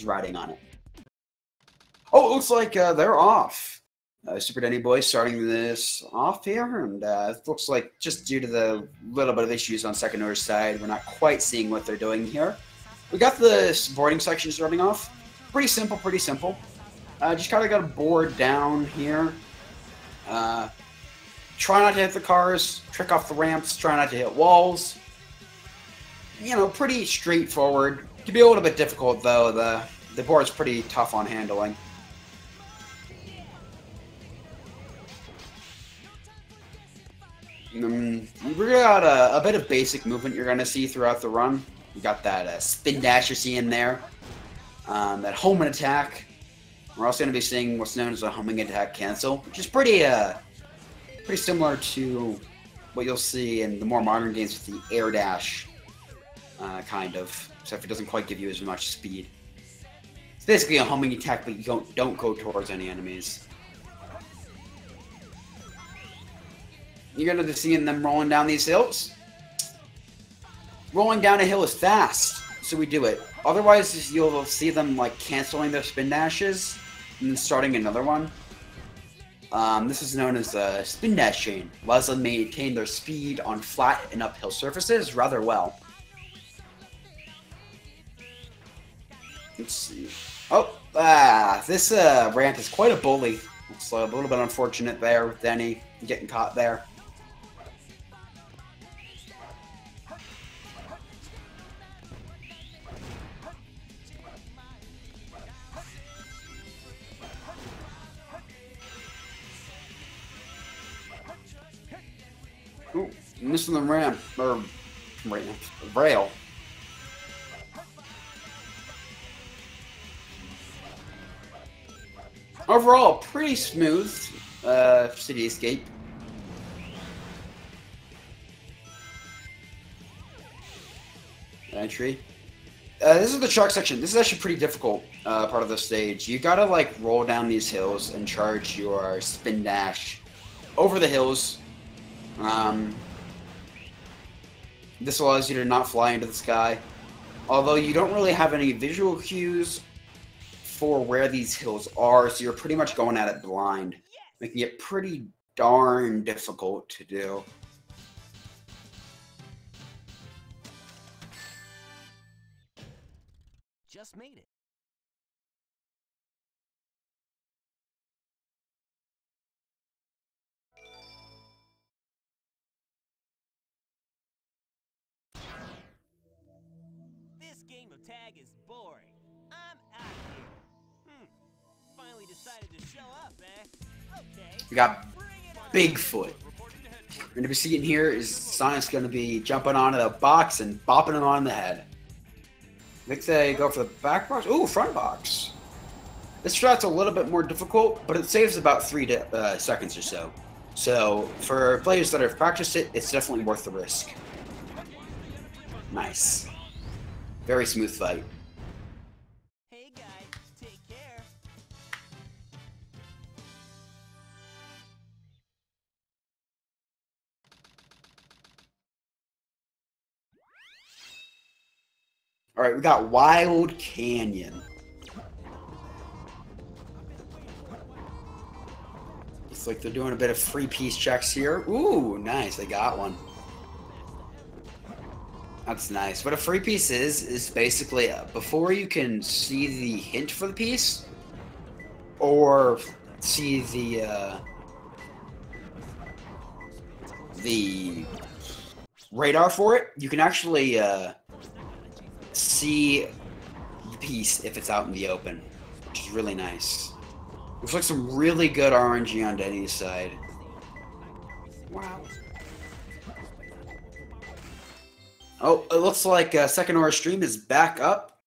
just riding on it. Oh, it looks like they're off. SuperDennyBoi starting this off here, and it looks like just due to the little bit of issues on Sekanor's side, we're not quite seeing what they're doing here. We got the boarding section starting off. Pretty simple, pretty simple. Just kind of got a board down here. Try not to hit the cars, trick off the ramps, try not to hit walls. You know, pretty straightforward. It can be a little bit difficult though. The board's pretty tough on handling. We got a bit of basic movement you're going to see throughout the run. You got that spin dash you're seeing there, that homing attack. We're also going to be seeing what's known as a homing attack cancel, which is pretty similar to what you'll see in the more modern games with the air dash, kind of, except it doesn't quite give you as much speed. It's basically a homing attack, but you don't go towards any enemies. You're going to be seeing them rolling down these hills. Rolling down a hill is fast, so we do it. Otherwise, you'll see them like canceling their spin dashes and then starting another one. This is known as a spin dash chain. Allows them to maintain their speed on flat and uphill surfaces rather well. Let's see. Oh, this ramp is quite a bully. It's a little bit unfortunate there with Denny getting caught there. Ooh, missing the ramp, or rail. Overall, pretty smooth city escape. Entry. This is the truck section. This is actually pretty difficult part of the stage. You gotta like roll down these hills and charge your spin dash over the hills. This allows you to not fly into the sky, although you don't really have any visual cues for where these hills are, so you're pretty much going at it blind, making it pretty darn difficult to do. Just made it. This game of tag is boring. I'm out of here. Finally decided to show up, eh? Okay. We got Bigfoot. We're going to be seeing here is Sonic's going to be jumping onto the box and bopping him on the head. I think they go for the back box. Ooh, front box. This strat's a little bit more difficult, but it saves about 3 seconds or so. So, for players that have practiced it, it's definitely worth the risk. Nice. Very smooth fight. Hey guys, take care. Alright, we got Wild Canyon. Looks like they're doing a bit of free piece checks here. Ooh, nice, they got one. That's nice. What a free piece is basically before you can see the hint for the piece or see the radar for it, you can actually see the piece if it's out in the open, which is really nice. Looks like some really good RNG on Denny's side. Wow. Oh, it looks like Sekanor's stream is back up.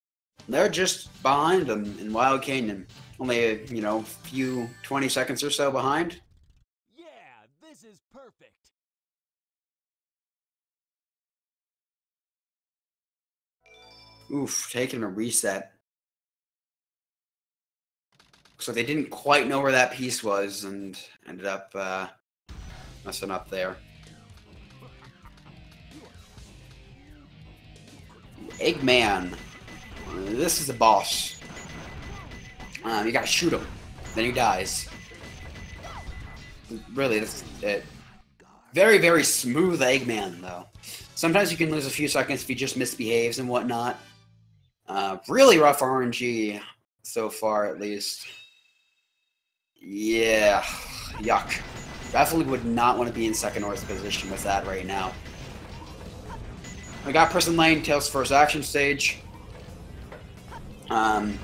They're just behind them in Wild Canyon. Only, you know, few 20 seconds or so behind. Yeah, this is perfect. Oof, taking a reset. So they didn't quite know where that piece was and ended up messing up there. Eggman. This is the boss. You gotta shoot him. Then he dies. Really, that's it. Very, very smooth Eggman, though. Sometimes you can lose a few seconds if he just misbehaves and whatnot. Really rough RNG so far, at least. Yeah, yuck. Definitely would not want to be in Sekanor's position with that right now. We got Prison Lane, Tails' first action stage. You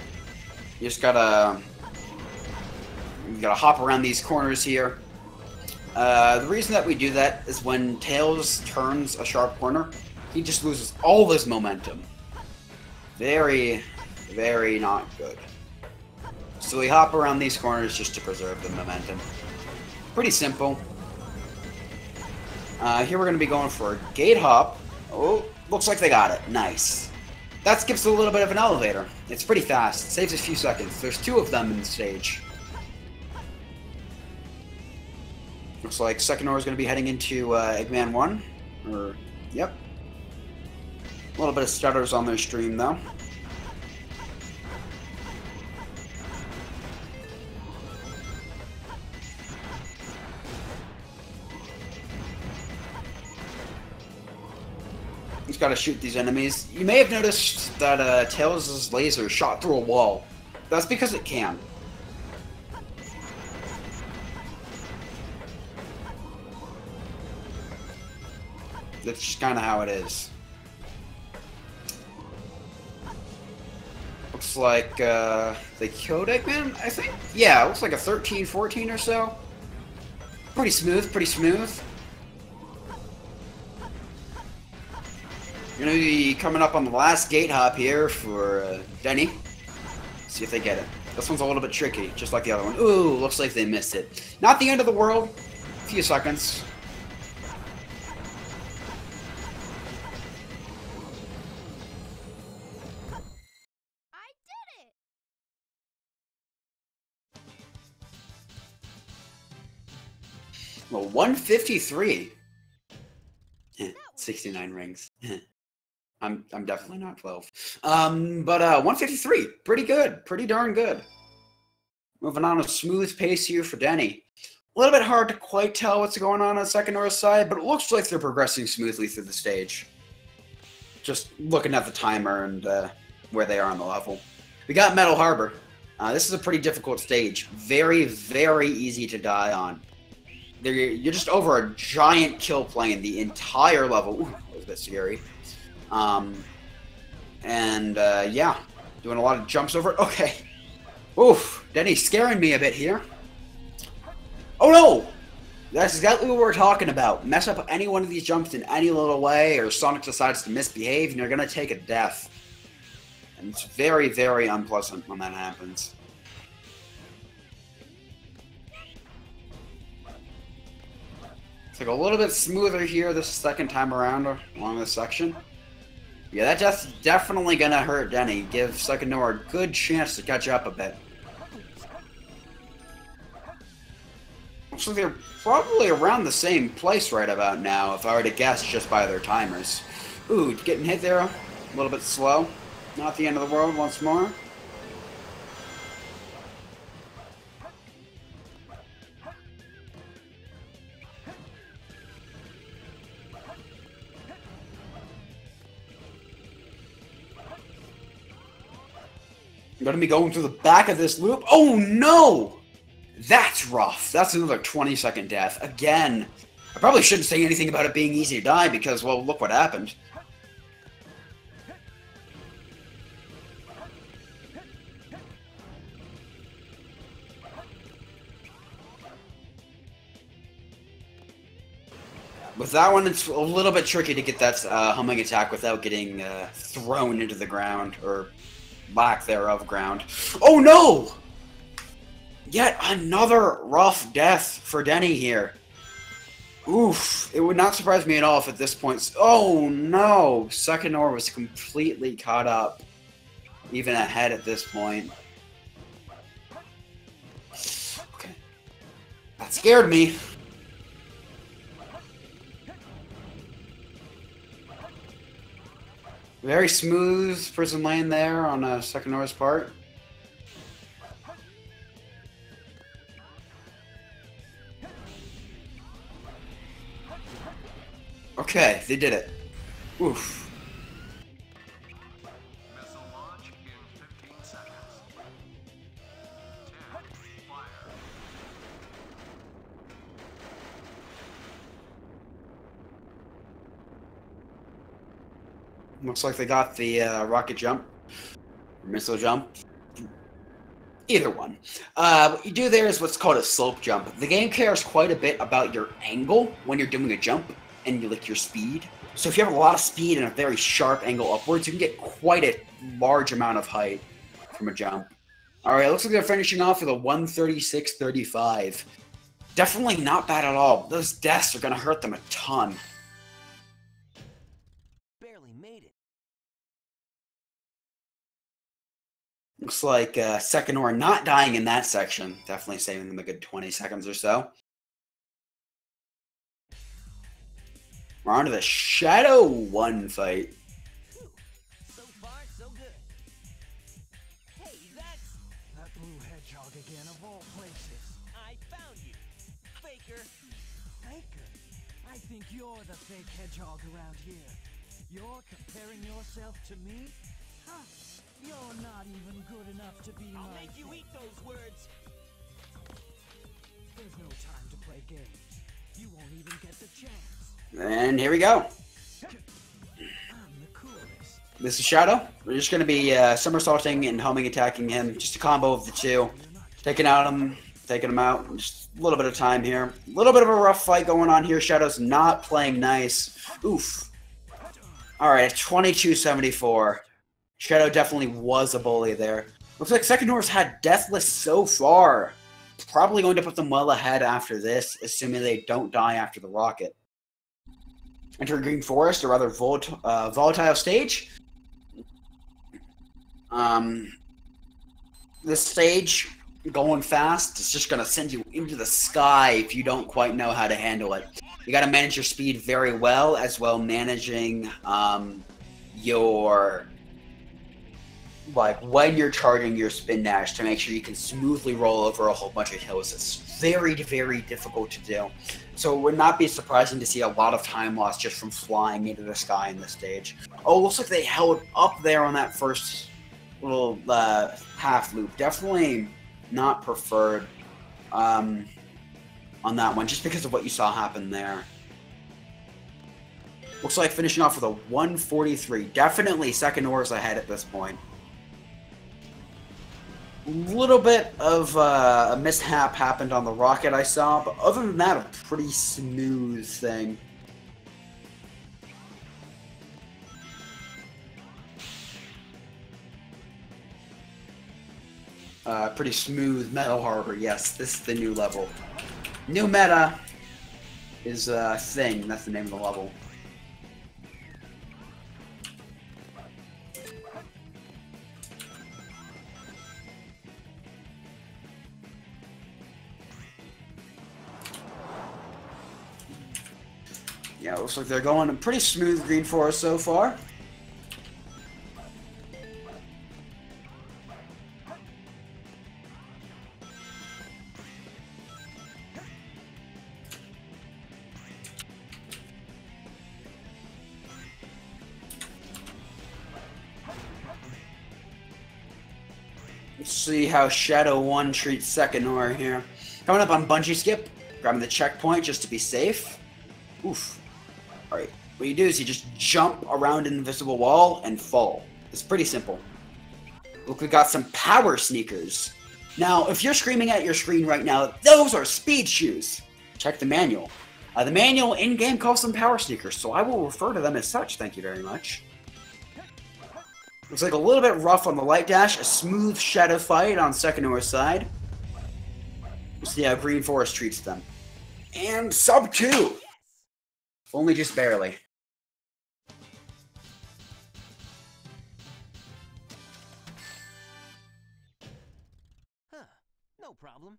just gotta hop around these corners here. The reason that we do that is when Tails turns a sharp corner, he just loses all of his momentum. Very, very not good. So we hop around these corners just to preserve the momentum. Pretty simple. Here we're going to be going for a gate hop. Oh, looks like they got it. Nice. That skips a little bit of an elevator. It's pretty fast. It saves a few seconds. There's 2 of them in the stage. Looks like Sekanor is going to be heading into Eggman 1. Yep. A little bit of stutters on their stream, though. He's got to shoot these enemies. You may have noticed that Tails' laser shot through a wall. That's because it can. That's just kind of how it is. Looks like they killed Eggman, I think? Yeah, it looks like a 13, 14 or so. Pretty smooth, pretty smooth. You're going to be coming up on the last gate hop here for Denny. See if they get it. This one's a little bit tricky, just like the other one. Ooh, looks like they missed it. Not the end of the world. A few seconds. I did it! Well, 153. 69 rings. I'm definitely not 12. But 153, pretty good, pretty darn good. Moving on a smooth pace here for Denny. A little bit hard to quite tell what's going on Sekanor's side, but it looks like they're progressing smoothly through the stage. Just looking at the timer and where they are on the level. We got Metal Harbor. This is a pretty difficult stage. Very, very easy to die on. You're just over a giant kill plane the entire level. Ooh, that was a bit scary. Yeah, doing a lot of jumps over it. Okay. Oof, Denny's scaring me a bit here. Oh no! That's exactly what we're talking about. Mess up any one of these jumps in any little way, or Sonic decides to misbehave, and you're gonna take a death. And it's very, very unpleasant when that happens. It's like a little bit smoother here this second time around along this section. Yeah, that's definitely gonna hurt Denny. Give Sekanor a good chance to catch up a bit. Looks like they're probably around the same place right about now, if I were to guess just by their timers. Ooh, getting hit there a little bit slow. Not the end of the world once more. I'm gonna be going through the back of this loop. Oh no! That's rough. That's another 20-second death. Again, I probably shouldn't say anything about it being easy to die because, well, look what happened. With that one, it's a little bit tricky to get that humming attack without getting thrown into the ground, or lack thereof ground. Oh no! Yet another rough death for Denny here. Oof. It would not surprise me at all if at this point... Oh no! Sekanor was completely caught up. Even ahead at this point. Okay. That scared me. Very smooth prison lane there on Sekanor's part. Okay, they did it. Oof. Missile launch in 15 seconds. 10, fire. Looks like they got the rocket jump, or missile jump. Either one. What you do there is what's called a slope jump. The game cares quite a bit about your angle when you're doing a jump and your speed. So if you have a lot of speed and a very sharp angle upwards, you can get quite a large amount of height from a jump. Alright, looks like they're finishing off with a 136.35. Definitely not bad at all. Those deaths are going to hurt them a ton. Barely made it. Looks like Sekanor not dying in that section. Definitely saving them a good 20 seconds or so. We're on to the Shadow 1 fight. Whew. So far, so good. Hey, that's... That blue hedgehog again, of all places. I found you. Faker. Faker? I think you're the fake hedgehog around here. You're comparing yourself to me? Huh? You're not even good enough to be I'll my make you eat those words. There's no time to play games. You won't even get the chance. And here we go. I'm the coolest. This is Shadow. We're just going to be somersaulting and homing attacking him. Just a combo of the two. Taking him out. Just a little bit of time here. A little bit of a rough fight going on here. Shadow's not playing nice. Oof. Alright, 22.74. Shadow definitely was a bully there. Looks like Sekanor's had Deathless so far. Probably going to put them well ahead after this, assuming they don't die after the rocket. Enter Green Forest, or rather volatile stage. This stage, going fast, it's just going to send you into the sky if you don't quite know how to handle it. You got to manage your speed very well, as well managing your... like when you're charging your spin dash to make sure you can smoothly roll over a whole bunch of hills. It's very, very difficult to do. So it would not be surprising to see a lot of time lost just from flying into the sky in this stage. Oh, looks like they held up there on that first little half loop. Definitely not preferred on that one, just because of what you saw happen there. Looks like finishing off with a 143. Definitely Sekanor's ahead at this point. Little bit of a mishap happened on the rocket I saw, but other than that, a pretty smooth thing. Pretty smooth Metal Harbor, yes, this is the new level. New meta is a thing, that's the name of the level. Yeah, it looks like they're going a pretty smooth Green Forest so far. Let's see how Shadow 1 treats Sekanor here. Coming up on Bungee Skip, grabbing the checkpoint just to be safe. Oof. Alright, what you do is you just jump around an invisible wall and fall. It's pretty simple. Look, we got some power sneakers. Now, if you're screaming at your screen right now, those are speed shoes! Check the manual. The manual in-game calls them power sneakers, so I will refer to them as such, thank you very much. Looks like a little bit rough on the light dash, a smooth Shadow fight on Sekanor's side. We'll see how Green Forest treats them. And sub 2! Only just barely. Huh. No problem.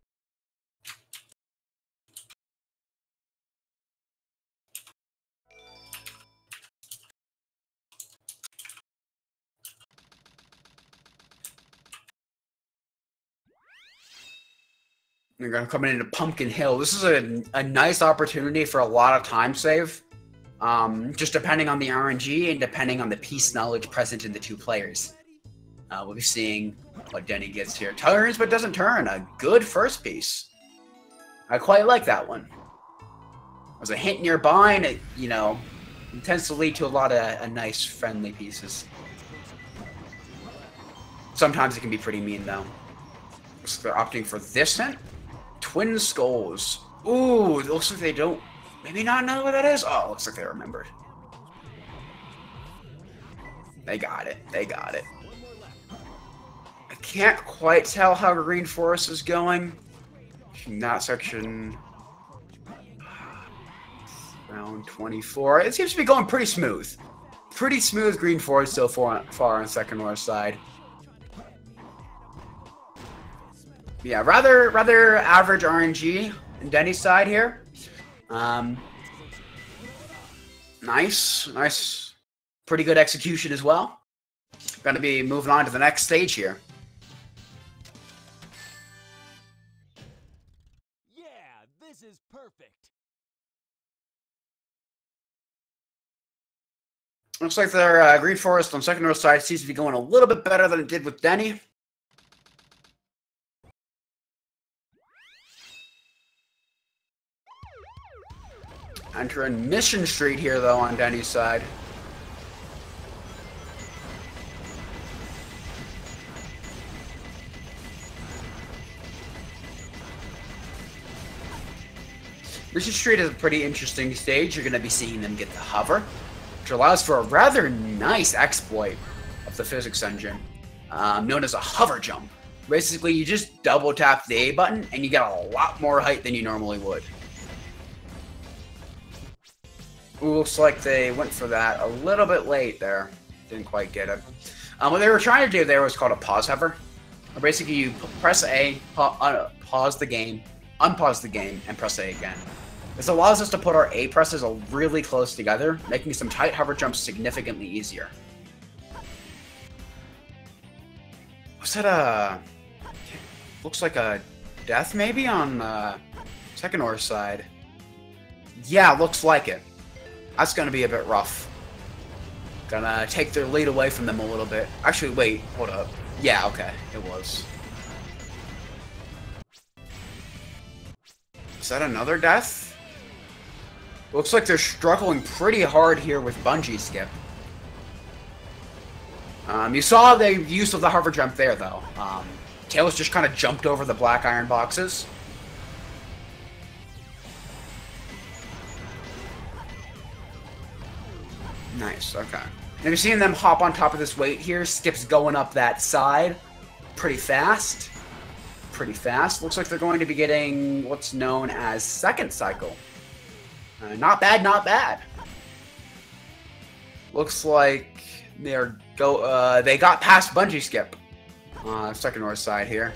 They're going to come into Pumpkin Hill. This is a nice opportunity for a lot of time save. just depending on the RNG and depending on the piece knowledge present in the two players. We'll be seeing what Denny gets here. Turns but doesn't turn. A good first piece. I quite like that one. There's a hint nearby, and it, you know, it tends to lead to a lot of nice, friendly pieces. Sometimes it can be pretty mean, though. So they're opting for this hint. Twin Skulls. Ooh, it looks like they don't maybe not know what that is. Oh, it looks like they remembered. They got it. They got it. I can't quite tell how Green Forest is going. In that section, round 24. It seems to be going pretty smooth. Pretty smooth Green Forest so far on Sekanor side. Yeah, rather average RNG in Denny's side here. Nice. Pretty good execution as well. Gonna be moving on to the next stage here. Yeah, this is perfect. Looks like their Green Forest on Sekanor side seems to be going a little bit better than it did with Denny. Entering Mission Street here, though, on Denny's side. Mission Street is a pretty interesting stage. You're going to be seeing them get the hover, which allows for a rather nice exploit of the physics engine, known as a hover jump. Basically, you just double tap the A button, and you get a lot more height than you normally would. Ooh, looks like they went for that a little bit late there. Didn't quite get it. What they were trying to do there was called a pause hover. Basically, you press A, pause the game, unpause the game, and press A again. This allows us to put our A presses really close together, making some tight hover jumps significantly easier. Was that a... looks like a death maybe on Sekanor side. Yeah, looks like it. That's going to be a bit rough. Gonna take their lead away from them a little bit. Actually, wait, hold up. Yeah, okay, it was. Is that another death? Looks like they're struggling pretty hard here with bungee skip. You saw the use of the hover jump there, though. Tails just kind of jumped over the black iron boxes. Nice, okay. Now you're seeing them hop on top of this weight here. Skip's going up that side pretty fast. Looks like they're going to be getting what's known as second cycle. Not bad, not bad. Looks like they got past bungee skip. Sekanor side here.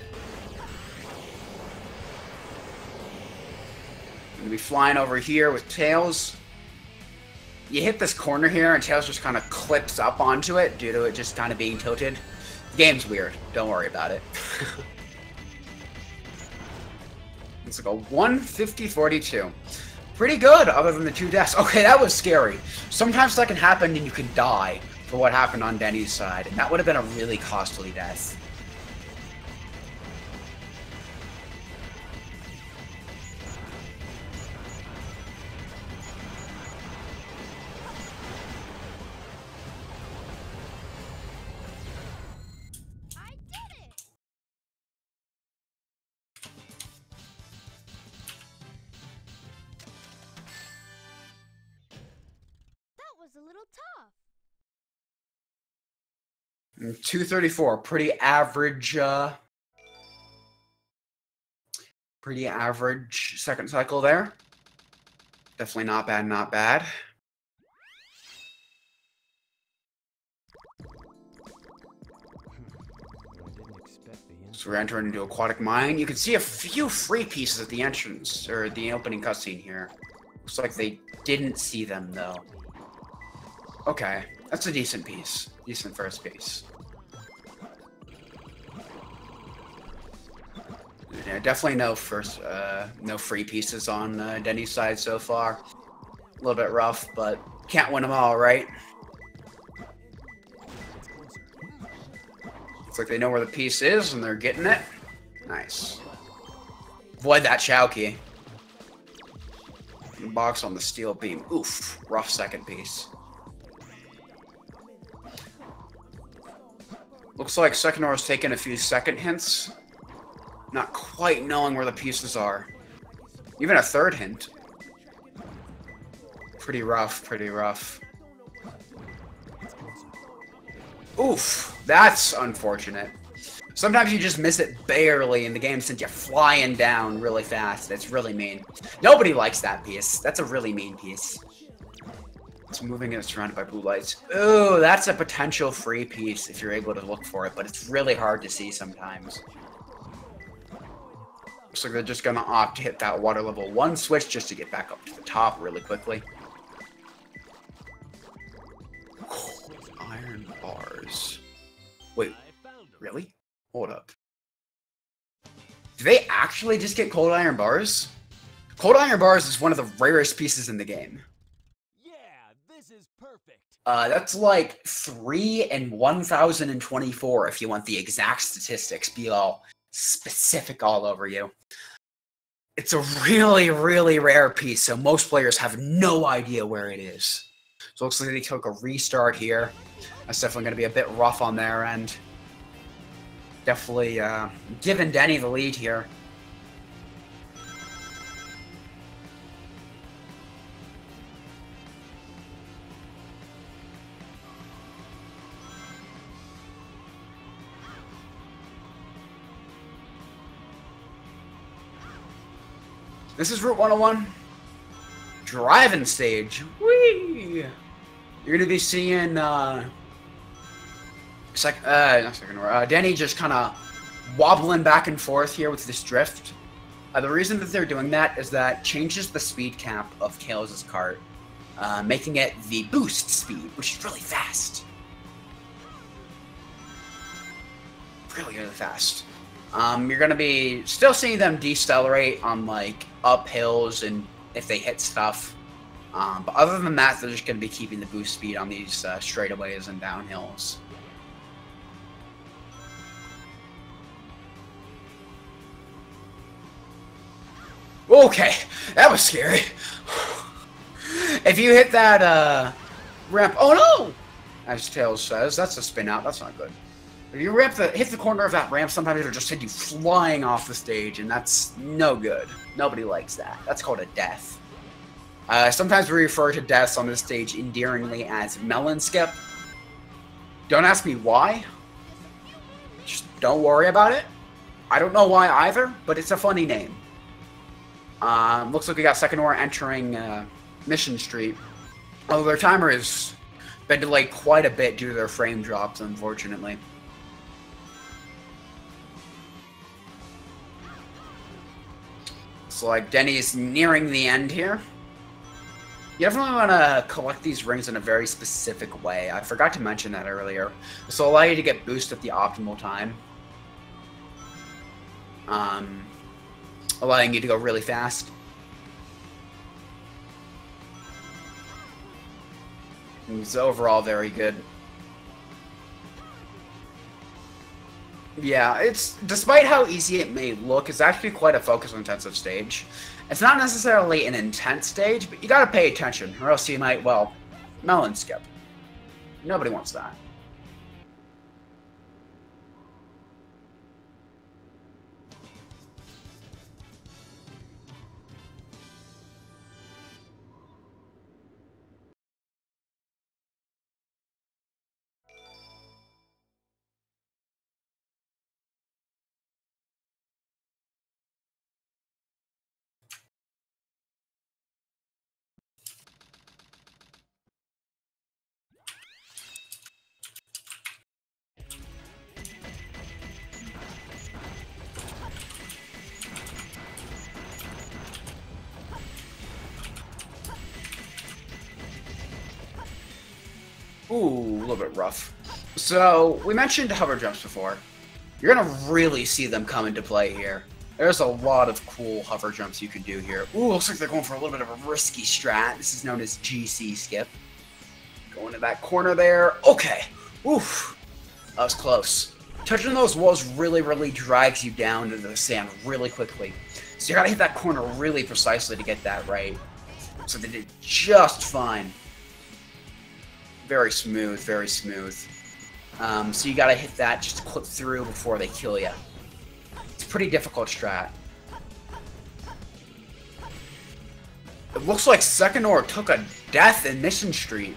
Gonna be flying over here with Tails. You hit this corner here, and Tails just kind of clips up onto it due to it just kind of being tilted. The game's weird. Don't worry about it. It's like a 150-42. Pretty good, other than the two deaths. Okay, that was scary. Sometimes that can happen, and you can die for what happened on Denny's side, and that would have been a really costly death. Was a little tough. 234, pretty average second cycle there. Definitely not bad, not bad. So we're entering into Aquatic Mine. You can see a few free pieces at the entrance, or the opening cutscene here. Looks like they didn't see them, though. Okay, that's a decent piece. Decent first piece. Yeah, definitely no free pieces on Denny's side so far. A little bit rough, but can't win them all, right? Looks like they know where the piece is, and they're getting it. Nice. Avoid that Chowkey. Box on the steel beam. Oof. Rough second piece. Looks like Sekanor is taking a few second hints. Not quite knowing where the pieces are. Even a third hint. Pretty rough, pretty rough. Oof. That's unfortunate. Sometimes you just miss it barely and the game sends you flying down really fast. It's really mean. Nobody likes that piece. That's a really mean piece. It's moving and it's surrounded by blue lights. Ooh, that's a potential free piece if you're able to look for it, but it's really hard to see sometimes. Looks like they're just gonna opt to hit that water level 1 switch just to get back up to the top really quickly. Iron bars. Wait, really? Hold up. Do they actually just get cold iron bars? Cold iron bars is one of the rarest pieces in the game. Yeah, this is perfect. That's like 3 in 1024 if you want the exact statistics. Be all specific all over you. It's a really, really rare piece, so most players have no idea where it is. So it looks like they took a restart here. That's definitely going to be a bit rough on their end. Definitely giving Denny the lead here. This is Route 101. Driving stage. Whee! You're going to be seeing Denny just kind of wobbling back and forth here with this drift. The reason that they're doing that is that changes the speed cap of Kales' kart, making it the boost speed, which is really fast. Really, really fast. You're going to be still seeing them decelerate on, like, up hills and if they hit stuff. But other than that, they're just going to be keeping the boost speed on these straightaways and downhills. Okay, that was scary. If you hit that ramp, oh no! As Tails says, that's a spin out. That's not good. If you hit the corner of that ramp, sometimes it'll just send you flying off the stage, and that's no good. Nobody likes that. That's called a death. Sometimes we refer to deaths on this stage endearingly as melon skip. Don't ask me why. Just don't worry about it. I don't know why either, but it's a funny name. Looks like we got Sekanor entering Mission Street. Although their timer has been delayed quite a bit due to their frame drops, unfortunately. So like Denny's nearing the end here. You definitely want to collect these rings in a very specific way. I forgot to mention that earlier. This will allow you to get boost at the optimal time. Allowing you to go really fast. It's overall very good. Yeah, it's despite how easy it may look, it's actually quite a focus-intensive stage. It's not necessarily an intense stage, but you gotta pay attention, or else you might, well, melon skip. Nobody wants that. Ooh, a little bit rough. So, we mentioned hover jumps before. You're gonna really see them come into play here. There's a lot of cool hover jumps you can do here. Ooh, looks like they're going for a little bit of a risky strat. This is known as GC skip. Going to that corner there. Okay. Oof. That was close. Touching those walls really, really drags you down to the sand really quickly. So you gotta hit that corner really precisely to get that right. So they did just fine. Very smooth, very smooth. So you gotta hit that just to clip through before they kill you. It's a pretty difficult strat. It looks like Sekanor took a death in Mission Street.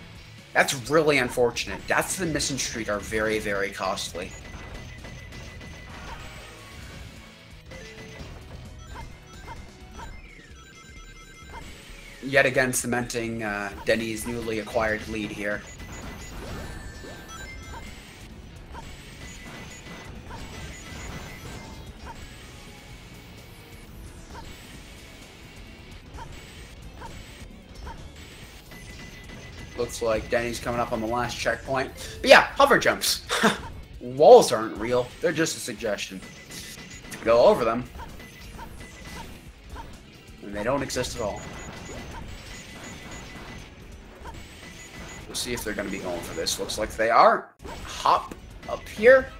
That's really unfortunate. Deaths in Mission Street are very, very costly. Yet again cementing Denny's newly acquired lead here. Looks like Denny's coming up on the last checkpoint. But yeah, hover jumps. Walls aren't real. They're just a suggestion. Go over them. And they don't exist at all. We'll see if they're going to be going for this. Looks like they are. Hop up here.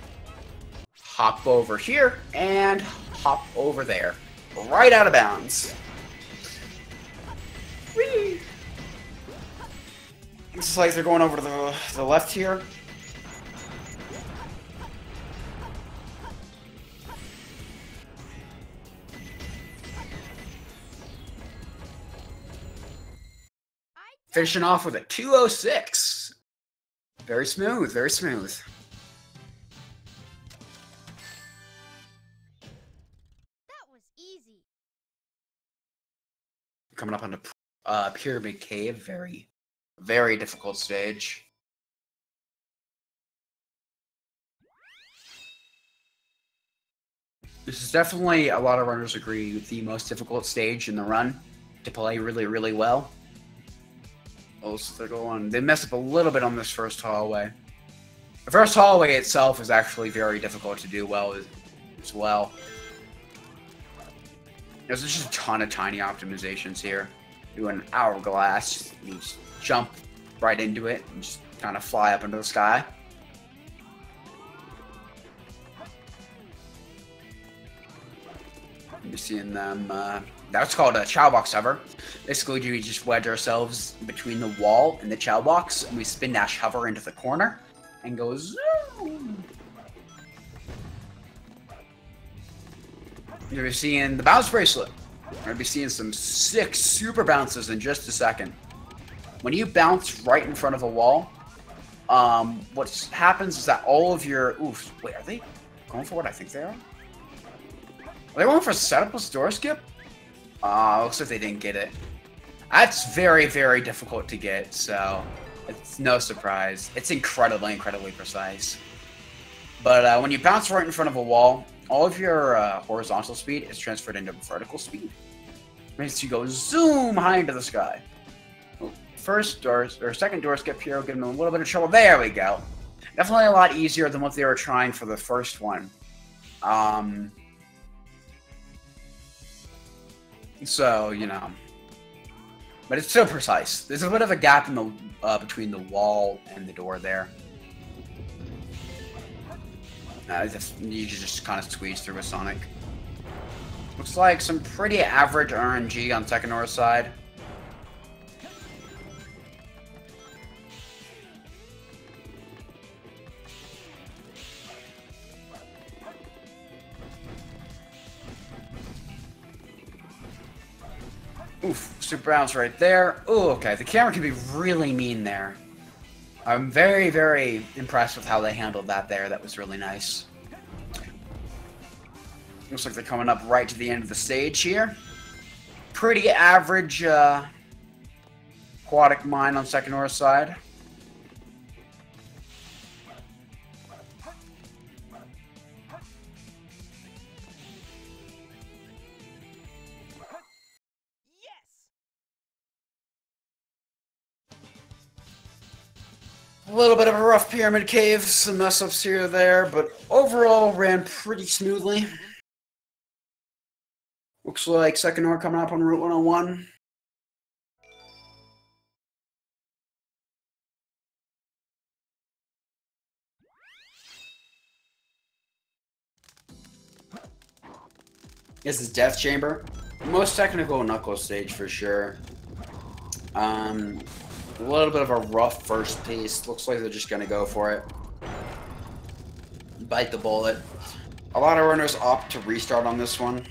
Hop over here. And hop over there. Right out of bounds. Whee! Looks like they're going over to the left here. Finishing off with a 206. Very smooth, very smooth. That was easy. Coming up on the Pyramid Cave. Very, very difficult stage. This is definitely, a lot of runners agree, the most difficult stage in the run to play really, really well. Oh, so they're going. They mess up a little bit on this first hallway. The first hallway itself is actually very difficult to do well as well. There's just a ton of tiny optimizations here. Do an hourglass, you just jump right into it and just kind of fly up into the sky. You're seeing them. That's called a chow box hover. Basically, we just wedge ourselves between the wall and the chow box, and we spin dash hover into the corner and go zoom. You're seeing the bounce bracelet. We're gonna be seeing some sick super bounces in just a second. When you bounce right in front of a wall, what happens is that all of your wait, are they going for what I think they are? Are they going for setup plus door skip? Looks like they didn't get it. That's very, very difficult to get, so it's no surprise. It's incredibly, incredibly precise. But when you bounce right in front of a wall, all of your horizontal speed is transferred into vertical speed. It makes you go zoom high into the sky. First door, or second door skip here will give them a little bit of trouble. There we go. Definitely a lot easier than what they were trying for the first one. So, you know, but it's still precise. There's a bit of a gap in the between the wall and the door there. You just kind of squeeze through with Sonic. Looks like some pretty average RNG on Sekanor's side. Oof, super bounce right there. Ooh, okay, the camera can be really mean there. I'm very, very impressed with how they handled that there. That was really nice. Looks like they're coming up right to the end of the stage here. Pretty average aquatic mine on Sekanor's side. A little bit of a rough pyramid cave, some mess ups here or there, but overall ran pretty smoothly. Looks like Sekanor coming up on Route 101. This is Death Chamber. Most technical Knuckles stage for sure. A little bit of a rough first piece. Looks like they're just gonna go for it. Bite the bullet. A lot of runners opt to restart on this one.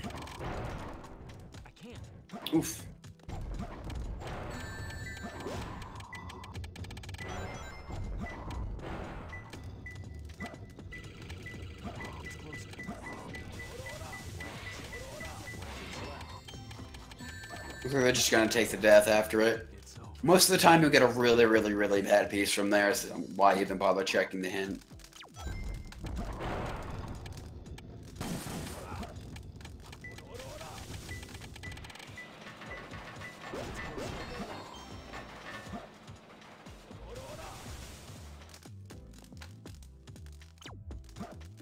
Oof. We're just gonna take the death after it. Most of the time you'll get a really, really, really bad piece from there, so why even bother checking the hint?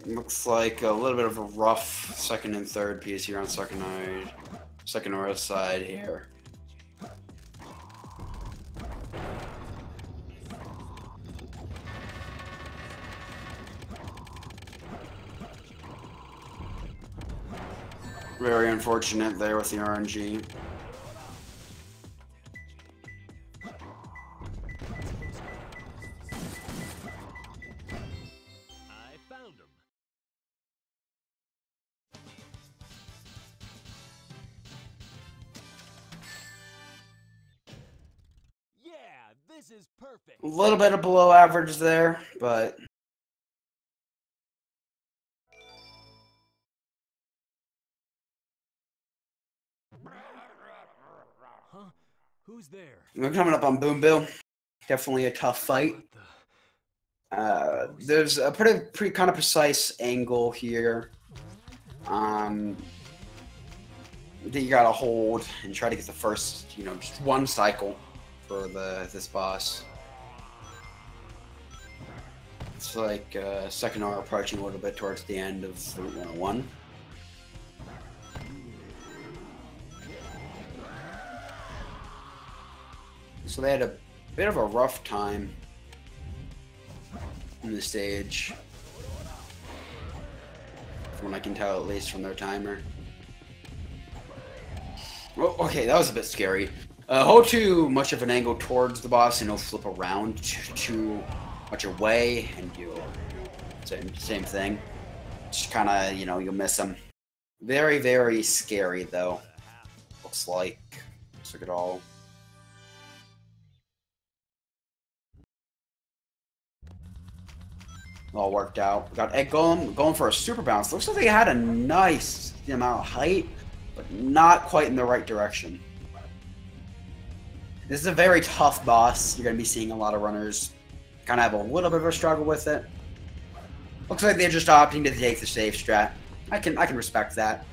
Looks like a little bit of a rough second and third piece here on Sekanori's side here. Very unfortunate there with the RNG. I found him. Yeah, this is perfect. A little bit of below average there, but Huh? Who's there? we're coming up on Boom Bill. Definitely a tough fight. There's a pretty kind of precise angle here. That you gotta hold and try to get the first, just one cycle for this boss. It's like Sekanor approaching a little bit towards the end of Route 101. So they had a bit of a rough time in the stage, from what I can tell, at least from their timer. Well, okay, that was a bit scary. Hold too much of an angle towards the boss and he'll flip around too much away, and you'll same thing. Just kind of, you'll miss him. Very, very scary though. Looks like it all. All worked out. We got Egg Golem going for a super bounce. Looks like they had a nice amount of height, but not quite in the right direction. This is a very tough boss. You're going to be seeing a lot of runners kind of have a little bit of a struggle with it. Looks like they're just opting to take the safe strat. I can respect that.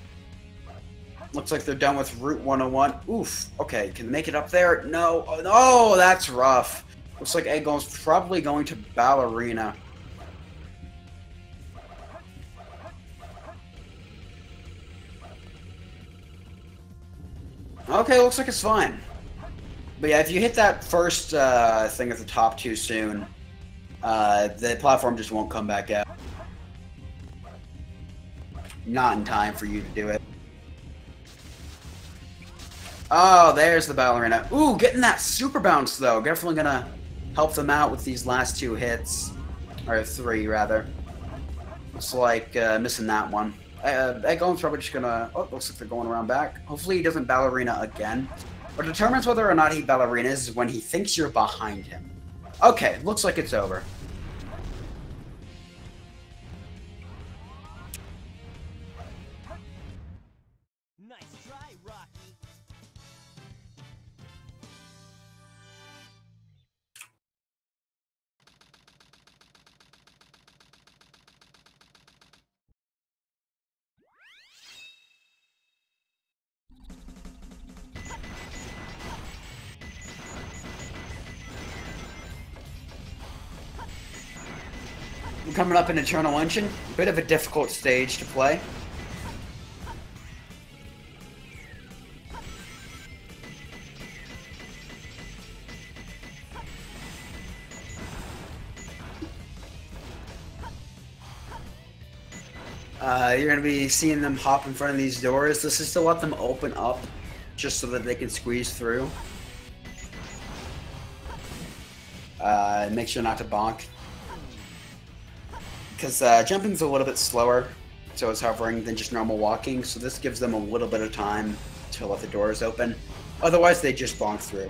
Looks like they're done with Route 101. Oof. Okay, can they make it up there? No. Oh, that's rough. Looks like Egg Golem's probably going to Ballerina. Okay, looks like it's fine. But yeah, if you hit that first thing at the top too soon, the platform just won't come back out. Not in time for you to do it. Oh, there's the ballerina. Ooh, getting that super bounce though. Definitely gonna help them out with these last two hits. Or three, rather. Looks like missing that one. Egg Golem's probably just gonna... Oh, looks like they're going around back. Hopefully he doesn't ballerina again. What determines whether or not he ballerinas is when he thinks you're behind him. Okay, looks like it's over. Nice try, Rocky. Coming up in Eternal Engine, bit of a difficult stage to play. You're going to be seeing them hop in front of these doors. This is to let them open up just so that they can squeeze through. Make sure not to bonk. Because jumping's a little bit slower, so it's hovering, than just normal walking. So this gives them a little bit of time to let the doors open. Otherwise, they just bonk through.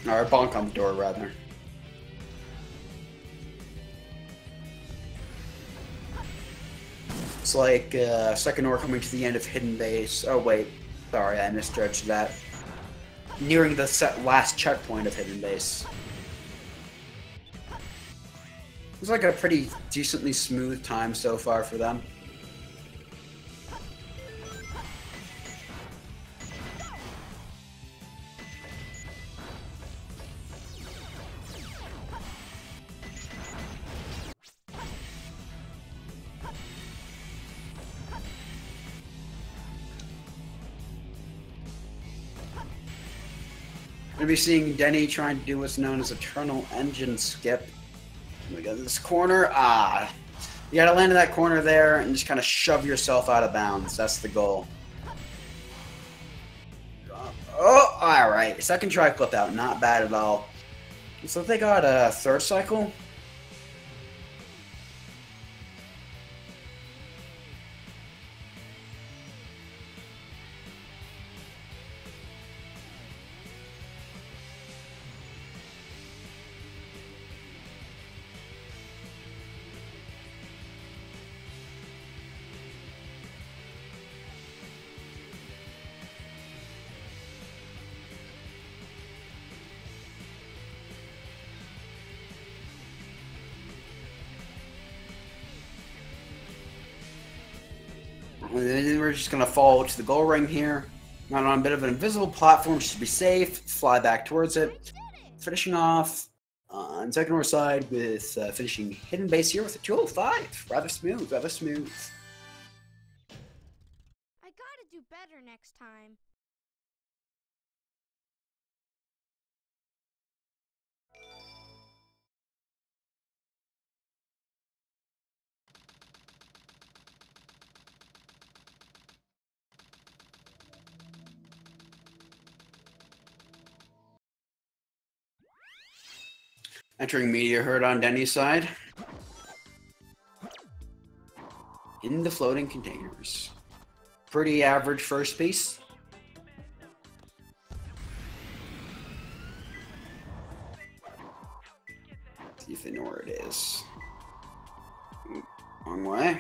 Or bonk on the door, rather. It's like Sekanor coming to the end of Hidden Base. Oh wait, sorry, I misjudged that. Nearing the last checkpoint of Hidden Base. It's like a pretty decently smooth time so far for them. We're going to be seeing Denny trying to do what's known as a Eternal Engine Skip. We got this corner. You gotta land in that corner there and just kind of shove yourself out of bounds. That's the goal. Oh, alright. Second try flip out. Not bad at all. So they got a third cycle. And then we're just going to fall to the goal ring here. Not on a bit of an invisible platform just to be safe. Fly back towards it. Finishing off on Sekanor side with finishing Hidden Base here with a 205. Rather smooth, rather smooth. I gotta do better next time. Entering Meteor Herd on Denny's side. In the floating containers. Pretty average first piece. See if they know where it is. Wrong way.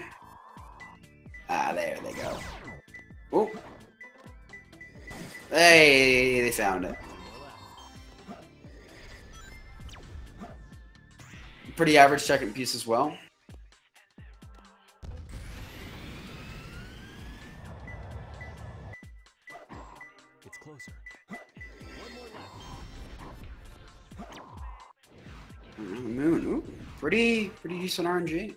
There they go. Oh. Hey, they found it. Pretty average second piece as well. It's closer. One more left. Moon. Ooh, pretty decent RNG.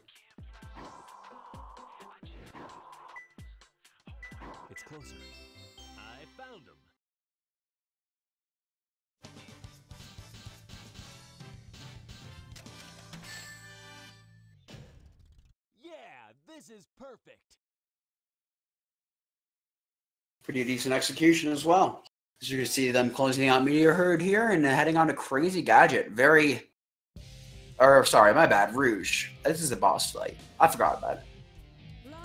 It's closer. I found him. This is perfect. Pretty decent execution as well. As you can see them closing out Meteor Herd here and heading on to Crazy Gadget. Sorry, my bad, Rouge. This is a boss fight. I forgot about it.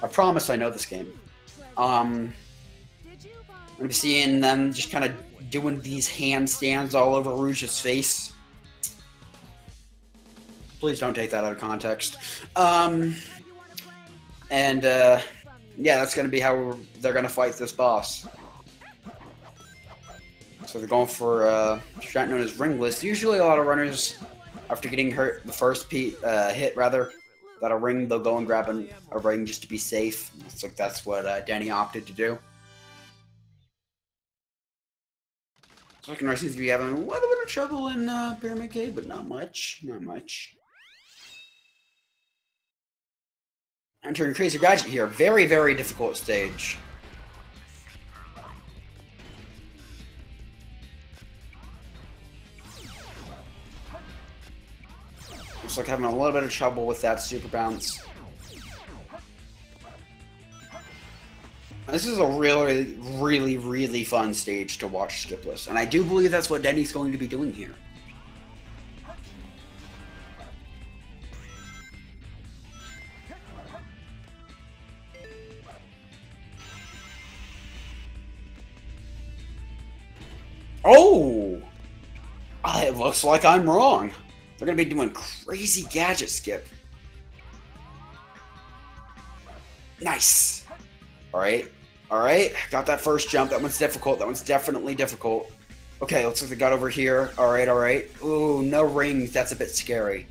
I promise I know this game. I'm gonna be seeing them just kind of doing these handstands all over Rouge's face. Please don't take that out of context. Yeah, that's going to be how they're going to fight this boss. So they're going for a strat known as Ringless. Usually a lot of runners, after getting hurt the first hit, got a ring, they'll go and grab a ring just to be safe. It's like that's what Danny opted to do. So Sekanor seems to be having a little bit of trouble in Pyramid Cave, but not much. Not much. Entering Crazy Gadget here. Very, very difficult stage. Looks like having a little bit of trouble with that super bounce. This is a really, really, really fun stage to watch skipless, and I do believe that's what Denny's going to be doing here. Oh! It looks like I'm wrong. They're going to be doing crazy gadget skip. Nice. Alright. Alright. Got that first jump. That one's difficult. That one's definitely difficult. Okay, looks like they got over here. Alright, alright. Ooh, no rings. That's a bit scary.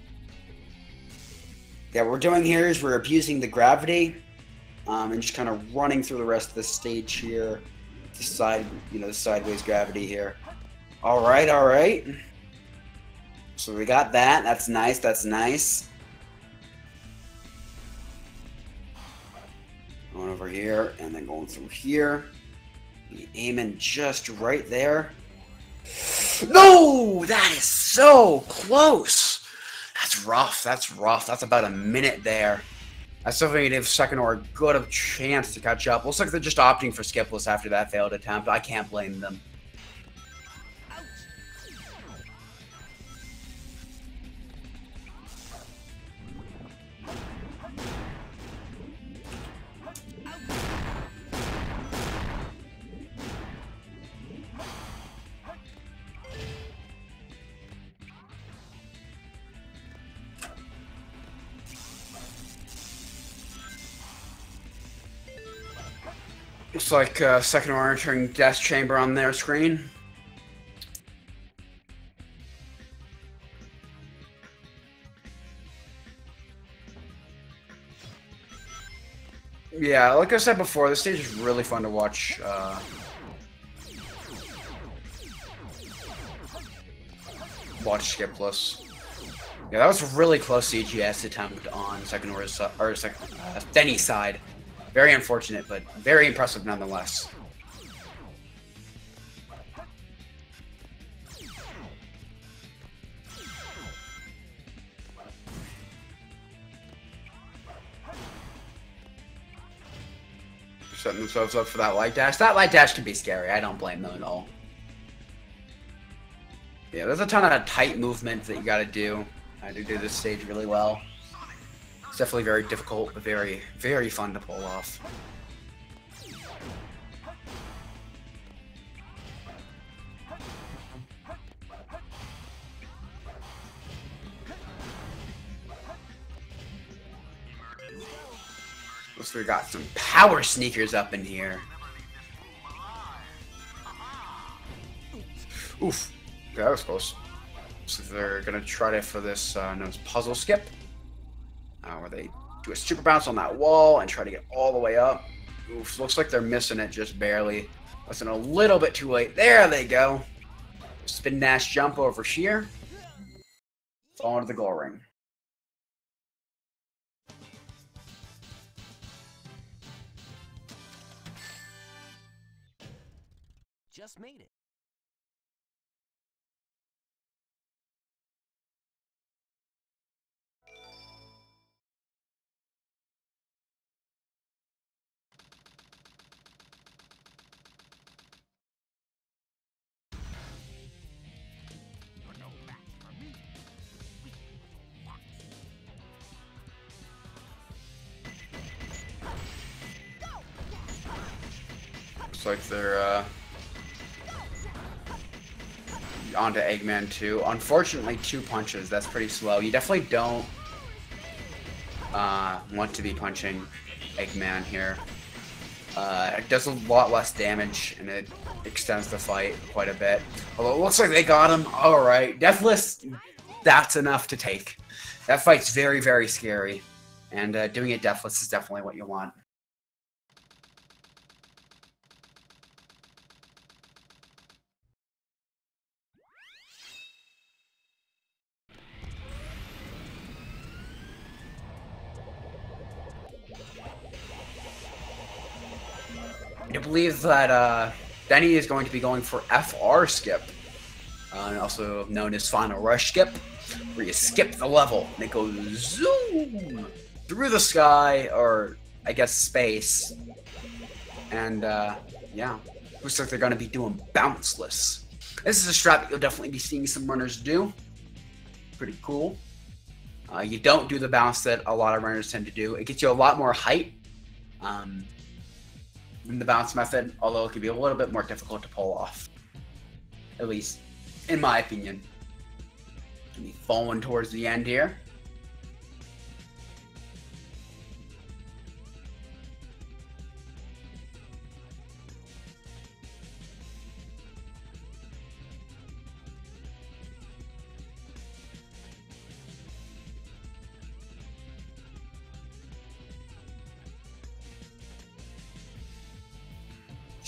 Yeah, what we're doing here is we're abusing the gravity. And just kind of running through the rest of the stage here. The side, the sideways gravity here. Alright, alright. So we got that. That's nice. That's nice. Going over here and then going through here. Be aiming just right there. No! That is so close! That's rough. That's rough. That's about a minute there. I still think give Sekanor a good chance to catch up. Looks like they're just opting for skipless after that failed attempt. I can't blame them. Looks like Sekanor entering Death Chamber on their screen. Yeah, like I said before, this stage is really fun to watch. Watch skipless. Yeah, that was a really close CGS attempt on Sekanor's Denny's side. Very unfortunate, but very impressive nonetheless. Setting themselves up for that light dash. That light dash can be scary. I don't blame them at all. Yeah, there's a ton of tight movement that you got to do to do this stage really well. It's definitely very difficult, but very, very fun to pull off. Looks like we got some power sneakers up in here. Oof. Okay, that was close. So they're gonna try to for this puzzle skip. Where they do a super bounce on that wall and try to get all the way up. Oof, looks like they're missing it just barely. Listen, a little bit too late. There they go. Spin dash jump over here. Fall into the goal ring. Just made it. Looks like they're onto Eggman 2. Unfortunately, 2 punches. That's pretty slow. You definitely don't want to be punching Eggman here. It does a lot less damage, and it extends the fight quite a bit. Although it looks like they got him. Alright, Deathless, that's enough to take. That fight's very, very scary. And doing it Deathless is definitely what you want. I believe that Denny is going to be going for FR skip, also known as Final Rush skip. where you skip the level and it goes zoom through the sky, or I guess space. And yeah, looks like they're going to be doing bounceless. This is a strat that you'll definitely be seeing some runners do. Pretty cool. You don't do the bounce that a lot of runners tend to do. It gets you a lot more height than the bounce method, although it can be a little bit more difficult to pull off. At least, in my opinion. Gonna be falling towards the end here.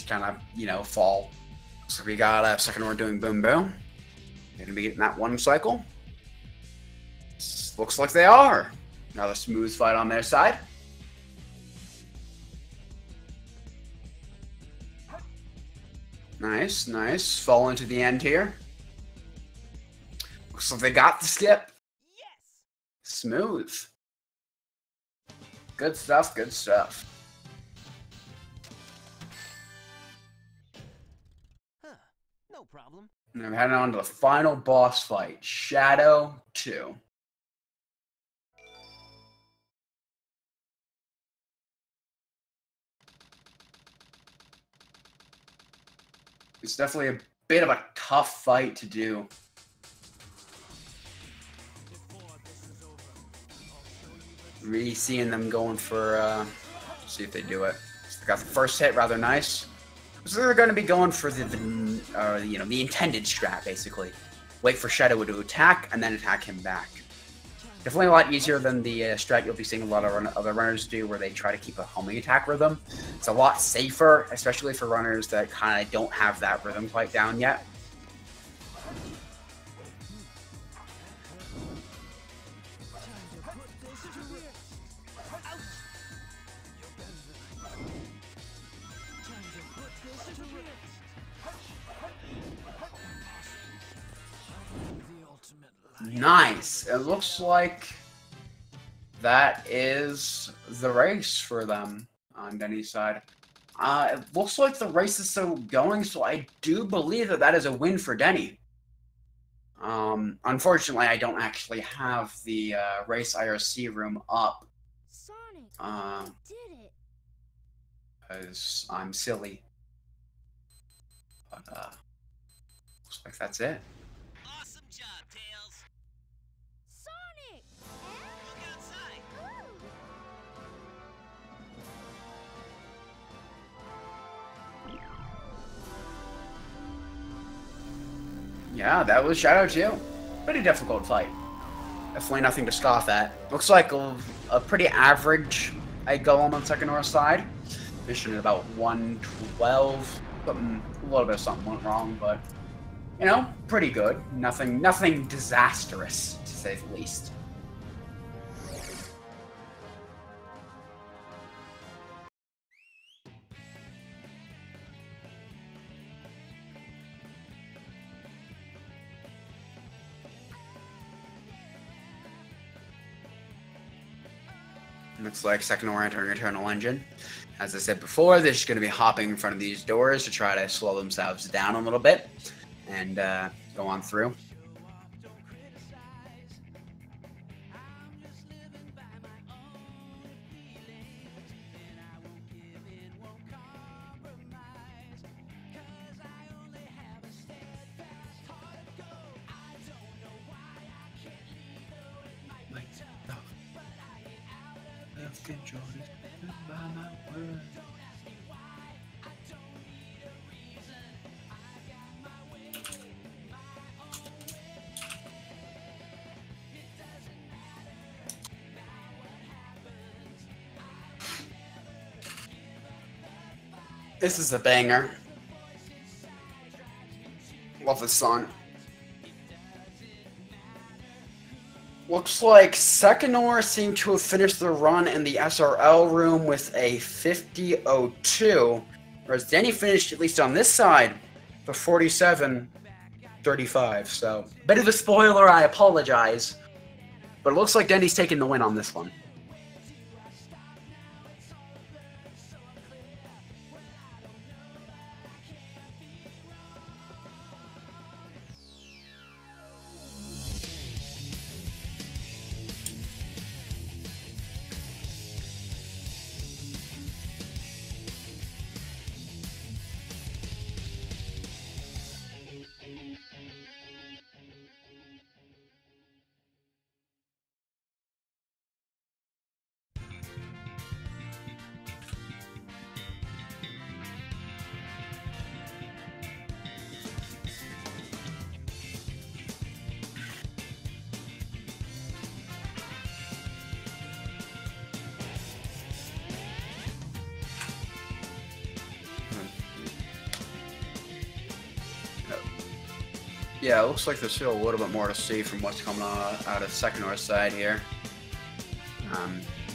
Kind of, you know, fall. So we got Sekanor doing boom boom. They're gonna be getting that one cycle. Looks like they are. Another smooth fight on their side. Nice, nice. Fall into the end here. Looks like they got the skip. Yes! Smooth. Good stuff, good stuff. No problem. And we're heading on to the final boss fight, Shadow 2. It's definitely a bit of a tough fight to do. Really seeing them going for, see if they do it. They got the first hit rather nice. So they're going to be going for the intended strat, basically. Wait for Shadow to attack, and then attack him back. Definitely a lot easier than the strat you'll be seeing a lot of other runners do, where they try to keep a homing attack rhythm. It's a lot safer, especially for runners that kind of don't have that rhythm quite down yet. Nice. It looks like that is the race for them on Denny's side. It looks like the race is still going, so I do believe that that is a win for Denny. Unfortunately, I don't actually have the race IRC room up. Sonic, did it. Because I'm silly. But, looks like that's it. Awesome job, Tails. Sonic! Look outside. Yeah, that was Shadow 2. Pretty difficult fight. Definitely nothing to scoff at. Looks like a pretty average golem on Sekanor's side. Mission at about 112. A little bit of something went wrong, but you know, pretty good. Nothing disastrous, to say the least. Looks like Sekanor entering Eternal Engine. As I said before, they're just going to be hopping in front of these doors to try to slow themselves down a little bit and go on through. This is a banger. Love this song. Looks like Sekanor seemed to have finished the run in the SRL room with a 50.02, whereas Denny finished, at least on this side, the 47 35. So, bit of a spoiler, I apologize. But it looks like Denny's taking the win on this one. Yeah, it looks like there's still a little bit more to see from what's coming out of Sekanor's side here.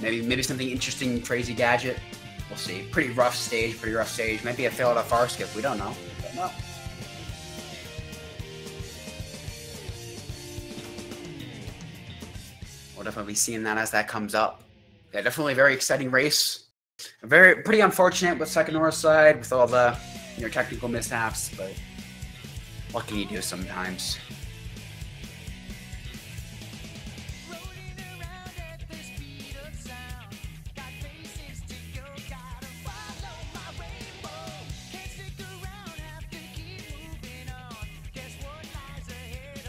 Maybe something interesting, crazy gadget. We'll see. Pretty rough stage. Maybe a failed FR skip. We don't know. We'll definitely be seeing that as that comes up. Yeah, definitely a very exciting race. Pretty unfortunate with Sekanor's side with all the technical mishaps, but what can you do sometimes?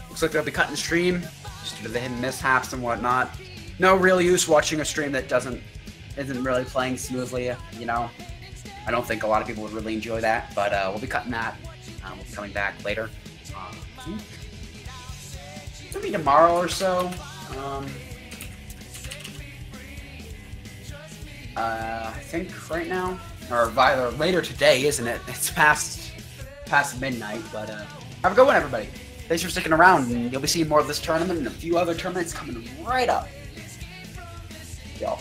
Looks like they'll be cutting stream just due to the hidden mishaps and whatnot. No real use watching a stream that isn't really playing smoothly, you know. I don't think a lot of people would really enjoy that, but we'll be cutting that. We'll be coming back later. It'll be tomorrow or so. I think right now, or either later today, isn't it? It's past midnight, but have a good one, everybody. Thanks for sticking around, and you'll be seeing more of this tournament and a few other tournaments coming right up. Y'all.